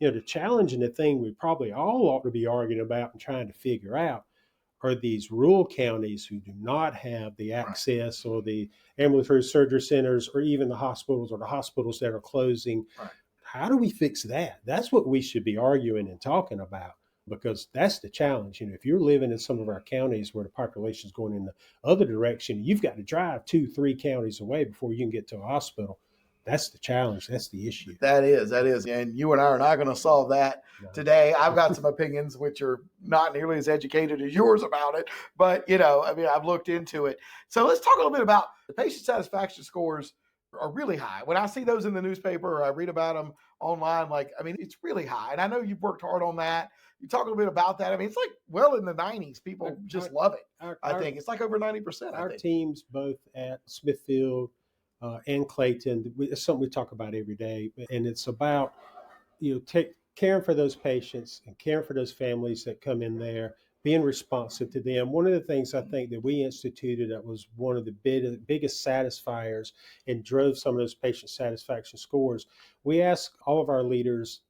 The challenge and the thing we probably all ought to be arguing about and trying to figure out are these rural counties who do not have the Right. access or the ambulatory surgery centers or even the hospitals that are closing. Right. How do we fix that? That's what we should be arguing and talking about because that's the challenge. If you're living in some of our counties where the population is going in the other direction, you've got to drive 2, 3 counties away before you can get to a hospital. That's the challenge. That's the issue. That is. And you and I are not going to solve that No. today. I've got some opinions which are not nearly as educated as yours about it, but I mean, I've looked into it. So let's talk a little bit about the patient satisfaction scores are really high. When I see those in the newspaper or I read about them online, like, I mean, it's really high. And I know you've worked hard on that. You talk a little bit about that. I mean, it's like well in the 90s. People just love it. I think it's like over 90%. I Our think. teams, both at Smithfield and Clayton, it's something we talk about every day, and it's about caring for those patients and caring for those families that come in there, being responsive to them. One of the things I think that we instituted that was one of the biggest satisfiers and drove some of those patient satisfaction scores. We asked all of our leaders